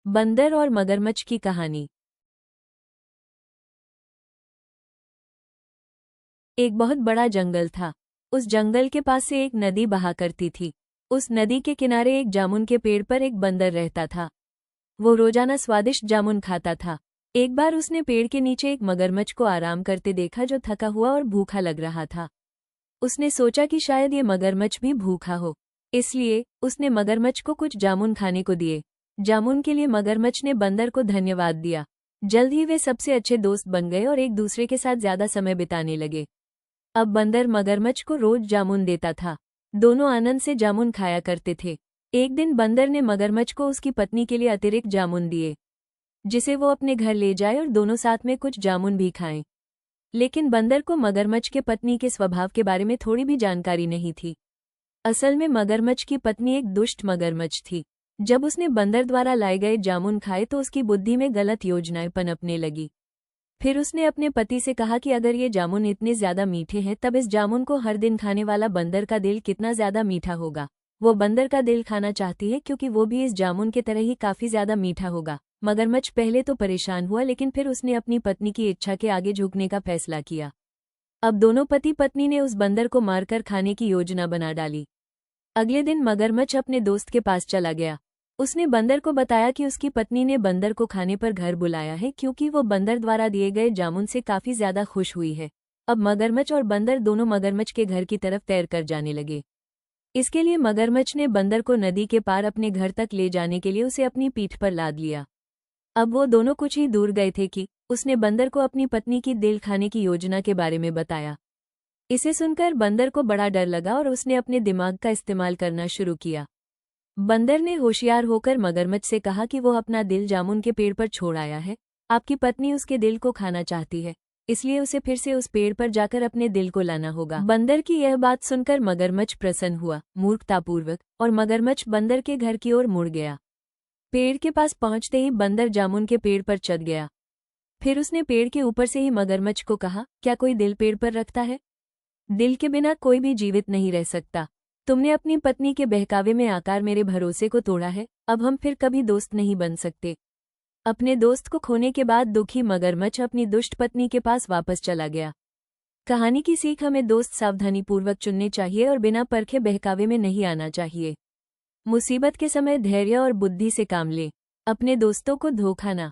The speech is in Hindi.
बंदर और मगरमच्छ की कहानी। एक बहुत बड़ा जंगल था। उस जंगल के पास से एक नदी बहा करती थी। उस नदी के किनारे एक जामुन के पेड़ पर एक बंदर रहता था। वो रोजाना स्वादिष्ट जामुन खाता था। एक बार उसने पेड़ के नीचे एक मगरमच्छ को आराम करते देखा जो थका हुआ और भूखा लग रहा था। उसने सोचा कि शायद ये मगरमच्छ भी भूखा हो, इसलिए उसने मगरमच्छ को कुछ जामुन खाने को दिए। जामुन के लिए मगरमच्छ ने बंदर को धन्यवाद दिया। जल्द ही वे सबसे अच्छे दोस्त बन गए और एक दूसरे के साथ ज्यादा समय बिताने लगे। अब बंदर मगरमच्छ को रोज जामुन देता था। दोनों आनंद से जामुन खाया करते थे। एक दिन बंदर ने मगरमच्छ को उसकी पत्नी के लिए अतिरिक्त जामुन दिए, जिसे वो अपने घर ले जाए और दोनों साथ में कुछ जामुन भी खाएं। लेकिन बंदर को मगरमच्छ के पत्नी के स्वभाव के बारे में थोड़ी भी जानकारी नहीं थी। असल में मगरमच्छ की पत्नी एक दुष्ट मगरमच्छ थी। जब उसने बंदर द्वारा लाए गए जामुन खाए तो उसकी बुद्धि में गलत योजनाएं पनपने लगी। फिर उसने अपने पति से कहा कि अगर ये जामुन इतने ज्यादा मीठे हैं तब इस जामुन को हर दिन खाने वाला बंदर का दिल कितना ज्यादा मीठा होगा। वो बंदर का दिल खाना चाहती है क्योंकि वो भी इस जामुन के तरह ही काफी ज्यादा मीठा होगा। मगरमच्छ पहले तो परेशान हुआ, लेकिन फिर उसने अपनी पत्नी की इच्छा के आगे झुकने का फैसला किया। अब दोनों पति पत्नी ने उस बंदर को मारकर खाने की योजना बना डाली। अगले दिन मगरमच्छ अपने दोस्त के पास चला गया। उसने बंदर को बताया कि उसकी पत्नी ने बंदर को खाने पर घर बुलाया है क्योंकि वो बंदर द्वारा दिए गए जामुन से काफी ज्यादा खुश हुई है। अब मगरमच्छ और बंदर दोनों मगरमच्छ के घर की तरफ तैर कर जाने लगे। इसके लिए मगरमच्छ ने बंदर को नदी के पार अपने घर तक ले जाने के लिए उसे अपनी पीठ पर लाद लिया। अब वो दोनों कुछ ही दूर गए थे कि उसने बंदर को अपनी पत्नी की दिल खाने की योजना के बारे में बताया। इसे सुनकर बंदर को बड़ा डर लगा और उसने अपने दिमाग का इस्तेमाल करना शुरू किया। बंदर ने होशियार होकर मगरमच्छ से कहा कि वो अपना दिल जामुन के पेड़ पर छोड़ आया है। आपकी पत्नी उसके दिल को खाना चाहती है, इसलिए उसे फिर से उस पेड़ पर जाकर अपने दिल को लाना होगा। बंदर की यह बात सुनकर मगरमच्छ प्रसन्न हुआ, मूर्खतापूर्वक, और मगरमच्छ बंदर के घर की ओर मुड़ गया। पेड़ के पास पहुंचते ही बंदर जामुन के पेड़ पर चढ़ गया। फिर उसने पेड़ के ऊपर से ही मगरमच्छ को कहा, क्या कोई दिल पेड़ पर रखता है? दिल के बिना कोई भी जीवित नहीं रह सकता। तुमने अपनी पत्नी के बहकावे में आकर मेरे भरोसे को तोड़ा है। अब हम फिर कभी दोस्त नहीं बन सकते। अपने दोस्त को खोने के बाद दुखी मगरमच्छ अपनी दुष्ट पत्नी के पास वापस चला गया। कहानी की सीख, हमें दोस्त सावधानीपूर्वक चुनने चाहिए और बिना परखे बहकावे में नहीं आना चाहिए। मुसीबत के समय धैर्य और बुद्धि से काम लें। अपने दोस्तों को धोखा ना